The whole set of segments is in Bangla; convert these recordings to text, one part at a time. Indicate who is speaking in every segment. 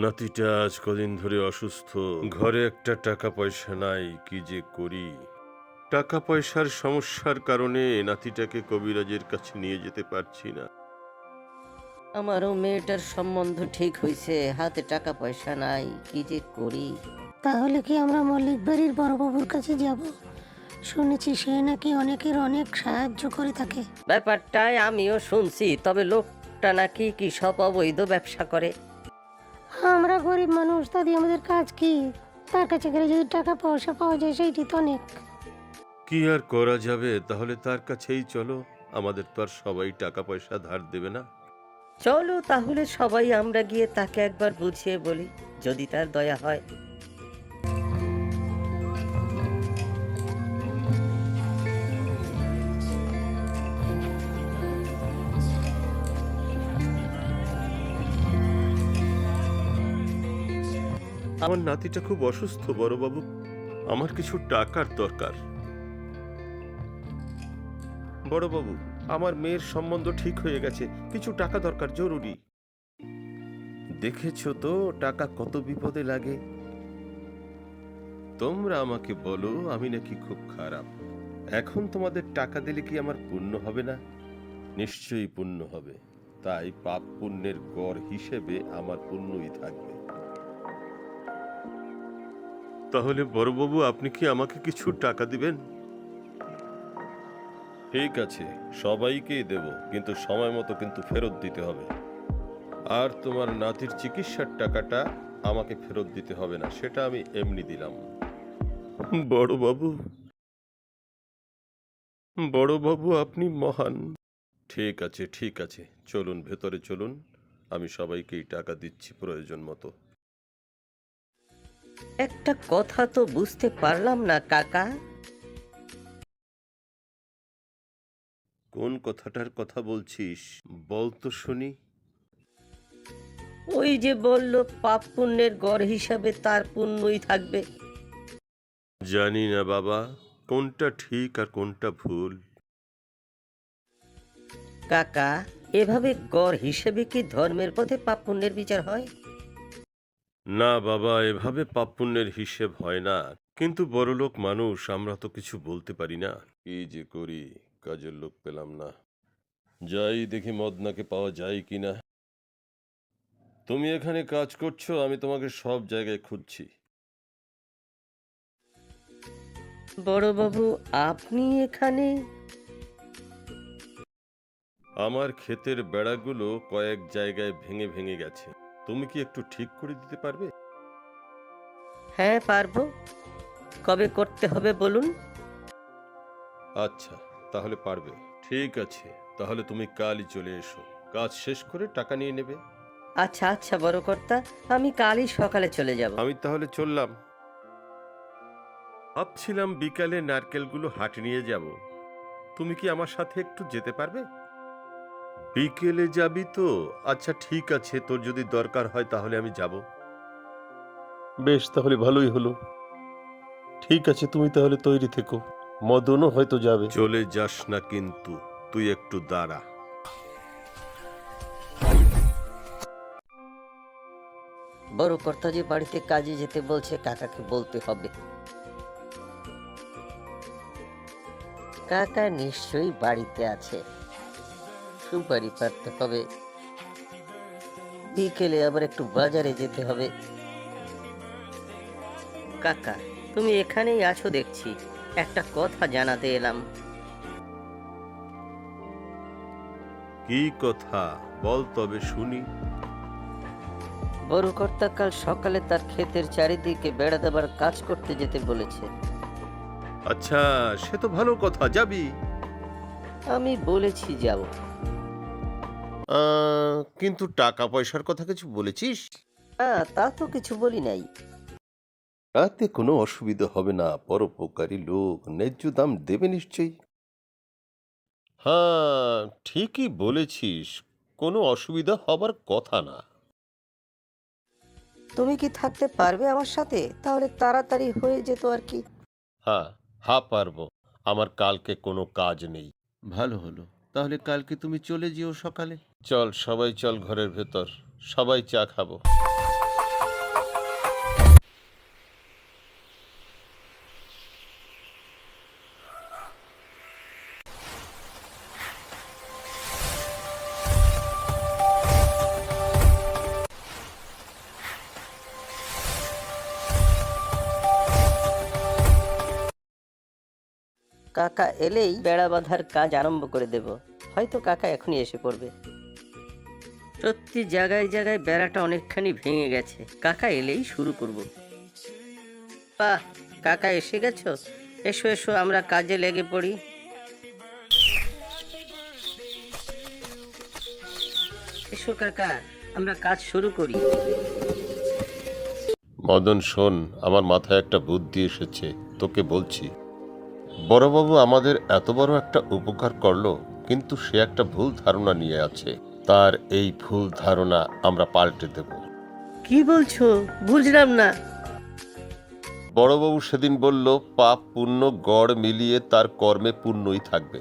Speaker 1: নাতিটা আজ কদিন ধরে অসুস্থ। ঘরে একটা টাকা পয়সা নাই, কি যে করি। টাকা পয়সার সমস্যার কারণে নাতিটাকে কবিরাজের কাছে নিয়ে যেতে পারছি না।
Speaker 2: আমারও মেয়েটার সম্বন্ধ ঠিক হইছে, হাতে টাকা পয়সা নাই, কি যে করি।
Speaker 3: তাহলে কি আমরা মল্লিক বাড়ির বড়বাবুর কাছে যাব? শুনেছি সে নাকি অনেকের অনেক সাহায্য করে থাকে।
Speaker 2: ব্যাপারটাই আমিও শুনছি, তবে লোকটা নাকি কি সব অবৈধ ব্যবসা করে।
Speaker 3: আমরা গরিব মানুষ, তা দিয়ে আমাদের কাজ কি? তার কাছে গেলে যদি টাকা পয়সা পাওয়া যায় সেইটি তো অনেক।
Speaker 1: কি আর করা যাবে, তাহলে তার কাছেই চলো। আমাদের তো আর সবাই টাকা পয়সা ধার দেবে না।
Speaker 2: চলো তাহলে সবাই আমরা গিয়ে তাকে একবার বুঝিয়ে বলি, যদি তার দয়া হয়।
Speaker 1: আমার নাতিটা খুব অসুস্থ বড়বাবু, আমার কিছু টাকার দরকার। বড়বাবু, আমার মেয়ের সম্বন্ধ ঠিক হয়ে গেছে, কিছু টাকা দরকার, জরুরি। দেখেছো তো টাকা কত বিপদে লাগে। তোমরা আমাকে বলো আমি নাকি খুব খারাপ। এখন তোমাদের টাকা দিলে কি আমার পুণ্য হবে না? নিশ্চয়ই পুণ্য হবে। তাই পাপ পুণ্যের গড় হিসেবে আমার পুণ্যই থাকবে। তাহলে বড়বাবু, আপনি কি আমাকে কিছু টাকা দিবেন? ঠিক আছে, সবাইকেই দেব, কিন্তু সময় মতো কিন্তু ফেরত দিতে হবে। আর তোমার নাতির চিকিৎসার টাকাটা আমাকে ফেরত দিতে হবে না, সেটা আমি এমনি দিলাম। বড়বাবু, বড়বাবু আপনি মহান। ঠিক আছে ঠিক আছে, চলুন ভেতরে চলুন, আমি সবাইকেই টাকা দিচ্ছি প্রয়োজন মতো।
Speaker 2: একটা কথা তো বুঝতে পারলাম না কাকা।
Speaker 1: কোন কথাটার কথা বলছিস, বল তো শুনি।
Speaker 2: ওই যে বলল পাপ পুণ্যের গড় হিসাবে তার পুণ্যই থাকবে।
Speaker 1: জানি না বাবা, কোনটা ঠিক আর কোনটা ভুল।
Speaker 2: কাকা, এভাবে গড় হিসেবে কি ধর্মের পথে পাপ পুণ্যের বিচার হয়?
Speaker 1: না বাবা, এভাবে পাপ পুণ্যের হিসেব হয় না। কিন্তু বড়লোক মানুষ, আমরা তো কিছু বলতে পারি না। কি যে করি, কাজের লোক পেলাম না। যাই দেখি মদনাকে পাওয়া যায় কিনা। তুমি এখানে কাজ করছো, আমি তোমাকে সব জায়গায় খুঁজছি।
Speaker 2: বড়বাবু, আপনি এখানে?
Speaker 1: আমার ক্ষেতের বেড়াগুলো কয়েক জায়গায় ভেঙে ভেঙে গেছে, তুমি কি একটু ঠিক করে দিতে পারবে?
Speaker 2: হ্যাঁ পারবো। কবে করতে হবে বলুন।
Speaker 1: আচ্ছা, তাহলে পারবে। ঠিক আছে, তাহলে তুমি কালই চলে এসো, কাজ শেষ করে টাকা নিয়ে নেবে।
Speaker 2: আচ্ছা আচ্ছা বড় কর্তা, আমি কালই সকালে চলে যাব।
Speaker 1: আমি তাহলে চললাম। ভাবছিলাম বিকালে নারকেলগুলো হাটে নিয়ে যাব, তুমি কি আমার সাথে একটু যেতে পারবে? বিকেলে যাবি তো? আচ্ছা ঠিক আছে, তোর যদি দরকার হয় তাহলে আমি যাব। বেশ, তাহলে ভালোই হলো। ঠিক আছে, তুমি তাহলে তৈরি থেকো, মদনও হয়তো যাবে। চলে যাস না কিন্তু, তুই একটু দাঁড়া।
Speaker 2: বড় কর্তা যে বাড়িতে কাজে যেতে বলছে, কাকাকে বলতে হবে। কাকা নিশ্চয়ই বাড়িতে আছে, সুপারি পারতে হবে। বিকেলে আবার একটু বাজারে যেতে হবে। কাকা, তুমি এখানেই আছো দেখছি, একটা কথা জানাতে এলাম।
Speaker 1: কি কথা, বল তবে শুনি।
Speaker 2: বড় কর্তা কাল সকালে তার ক্ষেতের চারিদিকে বেড়া দেবার কাজ করতে যেতে বলেছে।
Speaker 1: আচ্ছা, সে তো ভালো কথা, যাবি?
Speaker 2: আমি বলেছি যাব।
Speaker 1: কিন্তু টাকা পয়সার কথা কিছু বলেছিস?
Speaker 2: হ্যাঁ, তা তো কিছু বলি নাই।
Speaker 1: তাতে কোনো অসুবিধা হবে না, পরোপকারী লোক, ন্যায্য দাম দেবে নিশ্চয়ই। হ্যাঁ, ঠিকই বলেছিস, কোনো অসুবিধা হবার কথা না।
Speaker 2: তুমি কি থাকতে পারবে আমার সাথে? তাহলে তাড়াতাড়ি হয়ে যেত আর কি।
Speaker 1: হ্যাঁ, হ্যাঁ পারবো, আমার কালকে কোনো কাজ নেই। ভালো হলো, তাহলে কালকে তুমি চলে যেও সকালে। চল সবাই চল ঘরের ভেতর, সবাই চা খাবো।
Speaker 2: কাকা এলেই বেড়া বাঁধার কাজ আরম্ভ করে দেব। হয়তো কাকা এখনই এসে পড়বে। সত্যি জায়গায় জায়গায় বেড়াটা অনেকখানি ভেঙে গেছে। কাকা এলেই শুরু করব। বাহ, কাকা এসে গেছো? এসো এসো, আমরা কাজে লেগে পড়ি। এসো কাকা, আমরা কাজ শুরু করি।
Speaker 1: মদন শোন, আমার মাথায় একটা বুদ্ধি এসেছে, তোকে বলছি। বড়বাবু আমাদের এত বড় একটা উপকার করলো, কিন্তু সে একটা ভুল ধারণা নিয়ে আছে। তার এই ভুল ধারণা আমরা পাল্টে দেব।
Speaker 2: কি বলছো? বুঝলাম না।
Speaker 1: বড়বাবু সেদিন বলল, পাপ পুণ্য গড় মিলিয়ে তার কর্মে পুণ্যই থাকবে।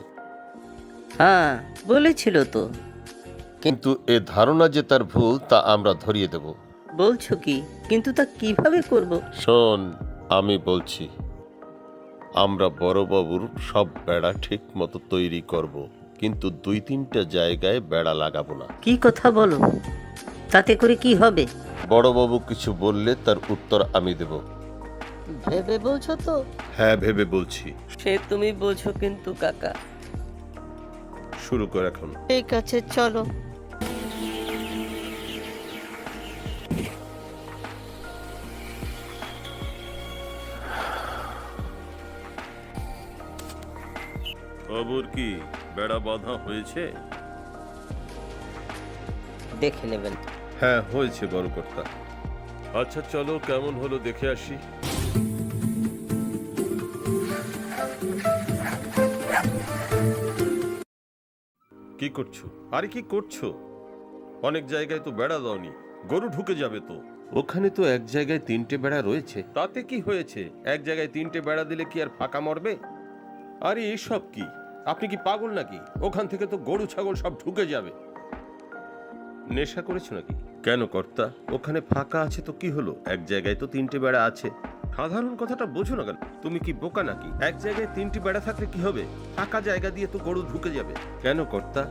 Speaker 2: হ্যাঁ, বলেছিল তো।
Speaker 1: কিন্তু এ ধারণা যে তার ভুল, তা আমরা ধরিয়ে দেব।
Speaker 2: বলছো কি? কিন্তু তা কিভাবে করব?
Speaker 1: শোন, আমি বলছি, আমরা বড়বাবুর সব বেড়া ঠিক মতো তৈরি করব, কিন্তু 2-3টা জায়গায় বেড়া লাগাবো না।
Speaker 2: কি কথা বলো? তাতে করে কি হবে?
Speaker 1: বড়বাবু কিছু বললে তার উত্তর আমি দেব।
Speaker 2: ভেবে বলছো তো?
Speaker 1: হ্যাঁ, ভেবে বলছি।
Speaker 2: সে তুমি বোঝো কিন্তু কাকা।
Speaker 1: শুরু কর এখন।
Speaker 2: ঠিক আছে, চলো।
Speaker 1: খবর কি, বেড়া বাঁধা হয়েছে?
Speaker 2: দেখে নেবেন।
Speaker 1: হ্যাঁ, হয়েছে বড় কর্তা। আচ্ছা চলো, কেমন হলো দেখে আসি। কি করছো? আরে কি করছো? অনেক জায়গায় তো বেড়া দাওনি, গরু ঢুকে যাবে তো। ওখানে তো এক জায়গায় 3টে বেড়া রয়েছে, তাতে কি হয়েছে? এক জায়গায় 3টে বেড়া দিলে কি আর ফাঁকা মরবে? আরে এসব কি? আপনি কি পাগল নাকি? ওখান থেকে তো গরু ছাগল সব ঢুকে যাবে। নেশা করেছো নাকি? কেন কর্তা, ওখানে ফাঁকা আছে তো কি হলো? এক জায়গায় তো 3টে বেড়া আছে। সাধারণ কথাটা বোঝো না কেন? তুমি কি বোকা নাকি? এক জায়গায় 3টি বেড়া থাকলে কি হবে? ফাঁকা জায়গা দিয়ে তো গরু ঢুকে যাবে। কেন কর্তা,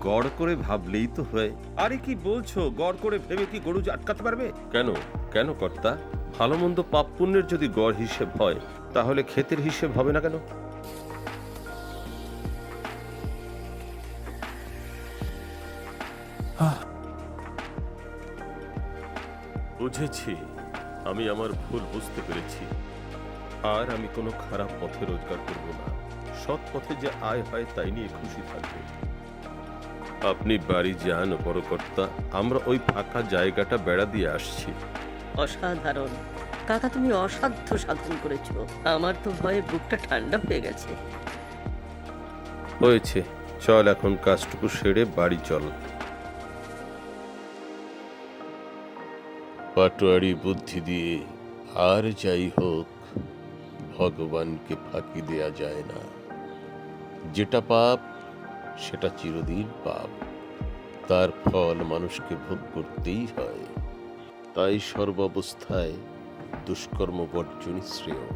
Speaker 1: গড় করে ভাবলেই তো হয়। আরে কি বলছো? গড় করে ভেবে কি গরু আটকাতে পারবে? কেন কেন কর্তা, ভালো মন্দ পাপ পুণ্যের যদি গড় হিসেব হয়, তাহলে ক্ষেতের হিসেব হবে না কেন? বুঝেছি, আমি আমার ভুল বুঝতে পেরেছি। আর আমি কোনো খারাপ পথে রোজগার করব না। সৎ পথে যে আয় হয় তাই নিয়ে খুশি থাকবো। আপনি বাড়ি যান বড় কর্তা, আমরা ওই ফাঁকা জায়গাটা বেড়া দিয়ে আসছি।
Speaker 2: অসাধারণ কাকা, তুমি অসাধ্য সাধন করেছো। আমার তো ভয়ে বুকটা ঠান্ডা হয়ে গেছে।
Speaker 1: হয়েছে, চল এখন কাজটুকু সেরে বাড়ি চল। পাটোয়ারি বুদ্ধি দিয়ে আর যাই হোক, ভগবানকে ফাঁকি দেয়া যায় না। যেটা পাপ সেটা চিরদিন পাপ, তার ফল মানুষকে ভোগ করতেই হয়। তাই সর্বাবস্থায় দুষ্কর্ম বর্জনই শ্রেয়।